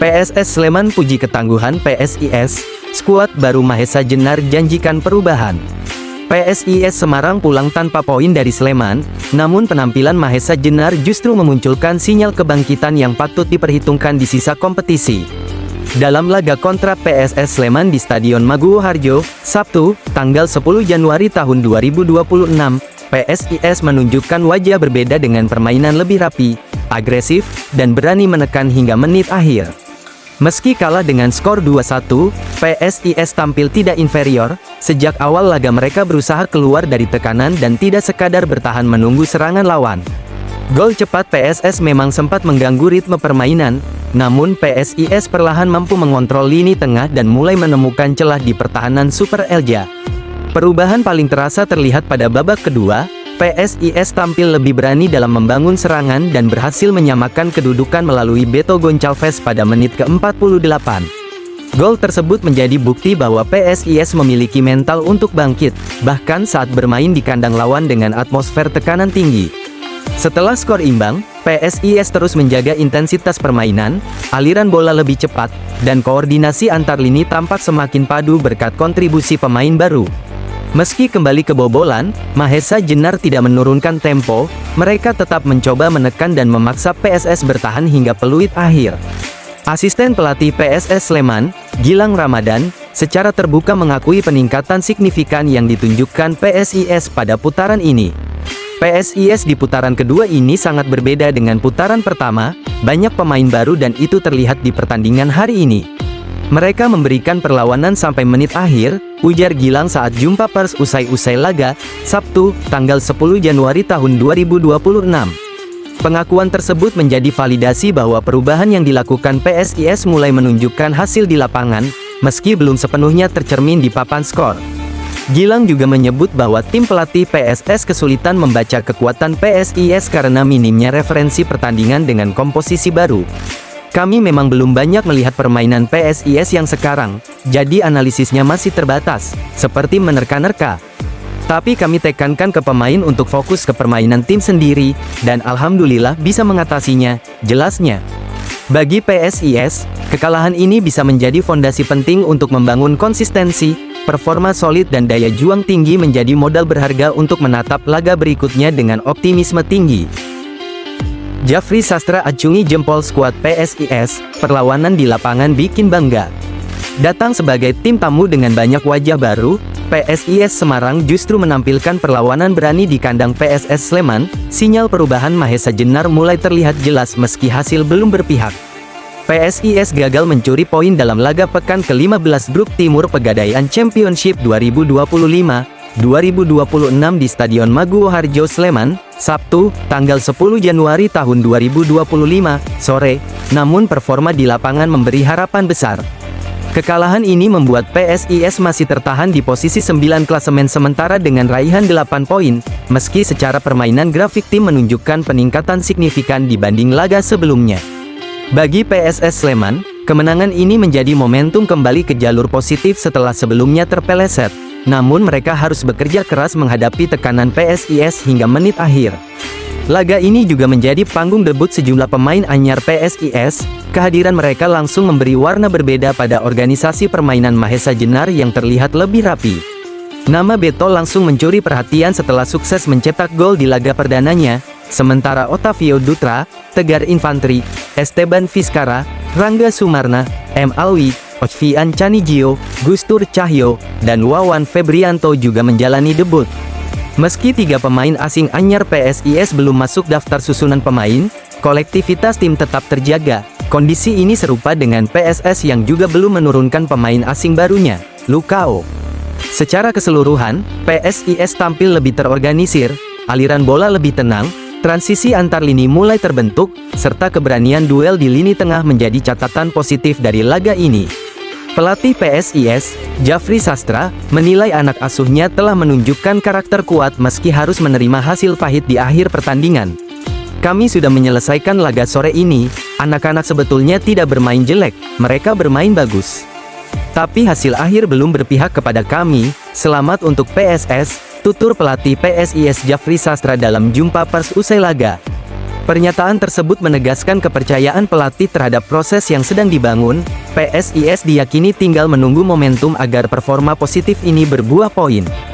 PSS Sleman puji ketangguhan PSIS, skuad baru Mahesa Jenar janjikan perubahan. PSIS Semarang pulang tanpa poin dari Sleman, namun penampilan Mahesa Jenar justru memunculkan sinyal kebangkitan yang patut diperhitungkan di sisa kompetisi. Dalam laga kontra PSS Sleman di Stadion Maguwo Harjo, Sabtu, tanggal 10 Januari tahun 2026, PSIS menunjukkan wajah berbeda dengan permainan lebih rapi, agresif, dan berani menekan hingga menit akhir. Meski kalah dengan skor 2-1, PSIS tampil tidak inferior. Sejak awal laga mereka berusaha keluar dari tekanan dan tidak sekadar bertahan menunggu serangan lawan. Gol cepat PSS memang sempat mengganggu ritme permainan, namun PSIS perlahan mampu mengontrol lini tengah dan mulai menemukan celah di pertahanan Super Elja. Perubahan paling terasa terlihat pada babak kedua. PSIS tampil lebih berani dalam membangun serangan dan berhasil menyamakan kedudukan melalui Beto Goncalves pada menit ke-48. Gol tersebut menjadi bukti bahwa PSIS memiliki mental untuk bangkit, bahkan saat bermain di kandang lawan dengan atmosfer tekanan tinggi. Setelah skor imbang, PSIS terus menjaga intensitas permainan, aliran bola lebih cepat, dan koordinasi antar lini tampak semakin padu berkat kontribusi pemain baru. Meski kembali kebobolan, Mahesa Jenar tidak menurunkan tempo, mereka tetap mencoba menekan dan memaksa PSS bertahan hingga peluit akhir. Asisten pelatih PSS Sleman, Gilang Ramadan, secara terbuka mengakui peningkatan signifikan yang ditunjukkan PSIS pada putaran ini. PSIS di putaran kedua ini sangat berbeda dengan putaran pertama, banyak pemain baru dan itu terlihat di pertandingan hari ini. Mereka memberikan perlawanan sampai menit akhir, ujar Gilang saat jumpa pers usai laga, Sabtu, tanggal 10 Januari tahun 2026. Pengakuan tersebut menjadi validasi bahwa perubahan yang dilakukan PSIS mulai menunjukkan hasil di lapangan, meski belum sepenuhnya tercermin di papan skor. Gilang juga menyebut bahwa tim pelatih PSS kesulitan membaca kekuatan PSIS karena minimnya referensi pertandingan dengan komposisi baru. Kami memang belum banyak melihat permainan PSIS yang sekarang, jadi analisisnya masih terbatas, seperti menerka-nerka. Tapi kami tekankan ke pemain untuk fokus ke permainan tim sendiri, dan alhamdulillah bisa mengatasinya, jelasnya. Bagi PSIS, kekalahan ini bisa menjadi fondasi penting untuk membangun konsistensi, performa solid dan daya juang tinggi menjadi modal berharga untuk menatap laga berikutnya dengan optimisme tinggi. Jafri Sastra acungi jempol skuad PSIS, perlawanan di lapangan bikin bangga. Datang sebagai tim tamu dengan banyak wajah baru, PSIS Semarang justru menampilkan perlawanan berani di kandang PSS Sleman. Sinyal perubahan Mahesa Jenar mulai terlihat jelas meski hasil belum berpihak. PSIS gagal mencuri poin dalam laga pekan ke-15 Grup Timur Pegadaian Championship 2025-2026 di Stadion Maguwo Harjo Sleman, Sabtu, tanggal 10 Januari tahun 2025, sore, namun performa di lapangan memberi harapan besar. Kekalahan ini membuat PSIS masih tertahan di posisi 9 klasemen sementara dengan raihan 8 poin, meski secara permainan grafik tim menunjukkan peningkatan signifikan dibanding laga sebelumnya. Bagi PSS Sleman, kemenangan ini menjadi momentum kembali ke jalur positif setelah sebelumnya terpeleset. Namun mereka harus bekerja keras menghadapi tekanan PSIS hingga menit akhir. Laga ini juga menjadi panggung debut sejumlah pemain anyar PSIS. Kehadiran mereka langsung memberi warna berbeda pada organisasi permainan Mahesa Jenar yang terlihat lebih rapi. Nama Beto langsung mencuri perhatian setelah sukses mencetak gol di laga perdananya, sementara Otavio Dutra, Tegar Infantri, Esteban Vizcara, Rangga Sumarna, M. Alwi, Ovian Canigio, Gustur Cahyo, dan Wawan Febrianto juga menjalani debut. Meski 3 pemain asing anyar PSIS belum masuk daftar susunan pemain, kolektivitas tim tetap terjaga. Kondisi ini serupa dengan PSS yang juga belum menurunkan pemain asing barunya, Lukao. Secara keseluruhan, PSIS tampil lebih terorganisir, aliran bola lebih tenang, transisi antar lini mulai terbentuk, serta keberanian duel di lini tengah menjadi catatan positif dari laga ini. Pelatih PSIS, Jafri Sastra, menilai anak asuhnya telah menunjukkan karakter kuat meski harus menerima hasil pahit di akhir pertandingan. Kami sudah menyelesaikan laga sore ini, anak-anak sebetulnya tidak bermain jelek, mereka bermain bagus. Tapi hasil akhir belum berpihak kepada kami. Selamat untuk PSS, tutur pelatih PSIS Jafri Sastra dalam jumpa pers usai laga. Pernyataan tersebut menegaskan kepercayaan pelatih terhadap proses yang sedang dibangun. PSIS diyakini tinggal menunggu momentum agar performa positif ini berbuah poin.